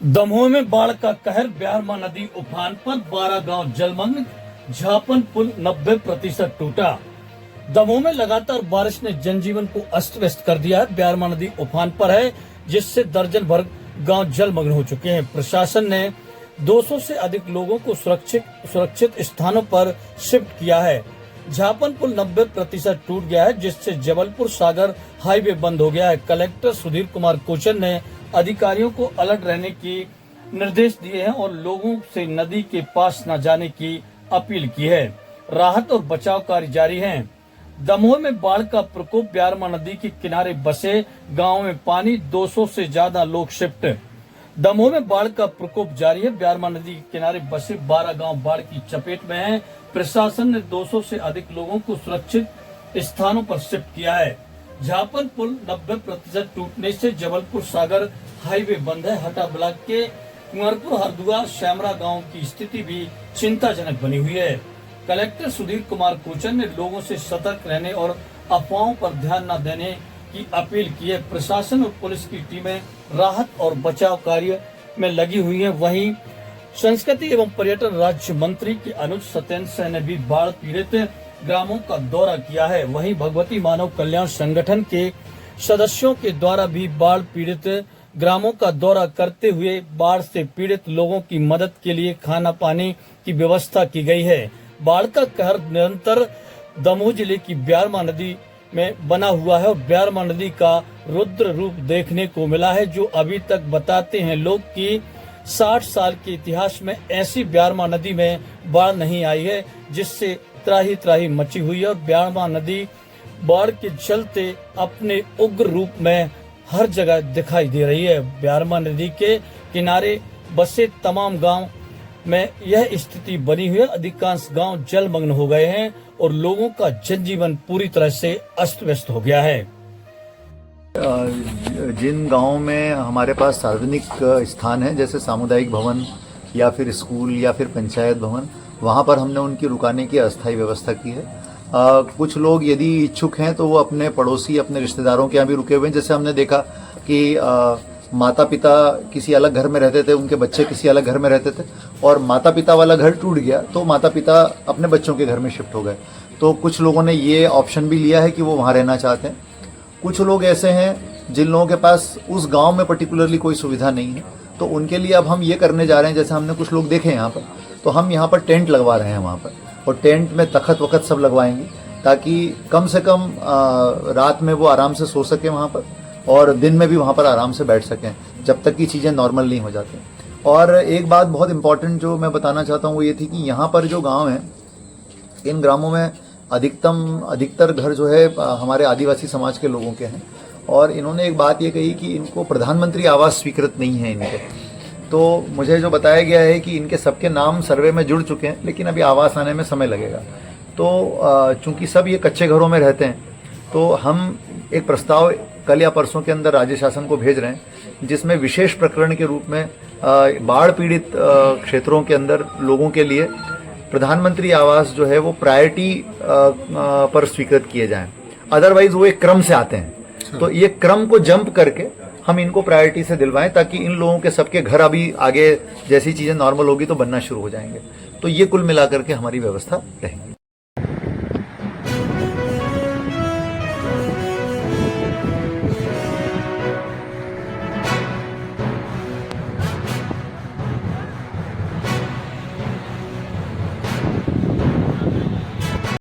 दमोह में बाढ़ का कहर, ब्यारमा नदी उफान पर 12 गांव जलमग्न, झापन पुल 90% टूटा। दमोह में लगातार बारिश ने जनजीवन को अस्त व्यस्त कर दिया है। ब्यारमा नदी उफान पर है, जिससे दर्जन भर गांव जलमग्न हो चुके हैं। प्रशासन ने 200 से अधिक लोगों को सुरक्षित स्थानों पर शिफ्ट किया है। झापन पुल 90% टूट गया है, जिससे जबलपुर सागर हाईवे बंद हो गया है। कलेक्टर सुधीर कुमार कोचर ने अधिकारियों को अलर्ट रहने की निर्देश दिए हैं और लोगों से नदी के पास न जाने की अपील की है। राहत और बचाव कार्य जारी है। दमोह में बाढ़ का प्रकोप, ब्यारमा नदी के किनारे बसे गांव में पानी, 200 से ज्यादा लोग शिफ्ट। दमोह में बाढ़ का प्रकोप जारी है। ब्यारमा नदी के किनारे बसे 12 गांव बाढ़ की चपेट में हैं। प्रशासन ने 200 से अधिक लोगों को सुरक्षित स्थानों पर शिफ्ट किया है। झापन पुल 90% टूटने से जबलपुर सागर हाईवे बंद है। हटा ब्लॉक के कुंवरपुर हरदुआ श्यामरा गांव की स्थिति भी चिंताजनक बनी हुई है। कलेक्टर सुधीर कुमार कोचर ने लोगों से सतर्क रहने और अफवाहों पर ध्यान न देने की अपील की है। प्रशासन और पुलिस की टीमें राहत और बचाव कार्य में लगी हुई है। वहीं संस्कृति एवं पर्यटन राज्य मंत्री के अनुज सत्येंद्र सिंह ने भी बाढ़ पीड़ित ग्रामों का दौरा किया है। वहीं भगवती मानव कल्याण संगठन के सदस्यों के द्वारा भी बाढ़ पीड़ित ग्रामों का दौरा करते हुए बाढ़ से पीड़ित लोगों की मदद के लिए खाना पानी की व्यवस्था की गई है। बाढ़ का कहर निरंतर दमोह जिले की ब्यारमा नदी में बना हुआ है और ब्यारमा नदी का रुद्र रूप देखने को मिला है, जो अभी तक बताते हैं लोग कि 60 साल के इतिहास में ऐसी ब्यारमा नदी में बाढ़ नहीं आई है, जिससे त्राही त्राही मची हुई है। और ब्यारमा नदी बाढ़ के चलते अपने उग्र रूप में हर जगह दिखाई दे रही है। ब्यारमा नदी के किनारे बसे तमाम गांव में यह स्थिति बनी हुई है। अधिकांश गांव जलमग्न हो गए हैं और लोगों का जनजीवन पूरी तरह से अस्त व्यस्त हो गया है। जिन गांवों में हमारे पास सार्वजनिक स्थान है, जैसे सामुदायिक भवन या फिर स्कूल या फिर पंचायत भवन, वहां पर हमने उनकी रुकाने की अस्थायी व्यवस्था की है। कुछ लोग यदि इच्छुक हैं तो वो अपने पड़ोसी, अपने रिश्तेदारों के यहाँ भी रुके हुए हैं। जैसे हमने देखा कि माता पिता किसी अलग घर में रहते थे, उनके बच्चे किसी अलग घर में रहते थे और माता पिता वाला घर टूट गया तो माता पिता अपने बच्चों के घर में शिफ्ट हो गए। तो कुछ लोगों ने ये ऑप्शन भी लिया है कि वो वहाँ रहना चाहते हैं। कुछ लोग ऐसे हैं जिन लोगों के पास उस गांव में पर्टिकुलरली कोई सुविधा नहीं है, तो उनके लिए अब हम ये करने जा रहे हैं, जैसे हमने कुछ लोग देखे यहाँ पर, तो हम यहाँ पर टेंट लगवा रहे हैं वहाँ पर, और टेंट में तखत वखत सब लगवाएंगे ताकि कम से कम रात में वो आराम से सो सके वहाँ पर और दिन में भी वहाँ पर आराम से बैठ सकें जब तक कि चीज़ें नॉर्मल नहीं हो जाती। और एक बात बहुत इंपॉर्टेंट जो मैं बताना चाहता हूँ वो ये थी कि यहाँ पर जो गाँव हैं, इन ग्रामों में अधिकतर घर जो है हमारे आदिवासी समाज के लोगों के हैं और इन्होंने एक बात ये कही कि इनको प्रधानमंत्री आवास स्वीकृत नहीं है इनके। तो मुझे जो बताया गया है कि इनके सबके नाम सर्वे में जुड़ चुके हैं, लेकिन अभी आवास आने में समय लगेगा। तो चूंकि सब ये कच्चे घरों में रहते हैं, तो हम एक प्रस्ताव कल या परसों के अंदर राज्य शासन को भेज रहे हैं, जिसमें विशेष प्रकरण के रूप में बाढ़ पीड़ित क्षेत्रों के अंदर लोगों के लिए प्रधानमंत्री आवास जो है वो प्रायोरिटी पर स्वीकृत किए जाएं। अदरवाइज वो एक क्रम से आते हैं, तो ये क्रम को जंप करके हम इनको प्रायोरिटी से दिलवाएं ताकि इन लोगों के सबके घर अभी आगे जैसी चीजें नॉर्मल होगी तो बनना शुरू हो जाएंगे। तो ये कुल मिलाकर के हमारी व्यवस्था रहेगी।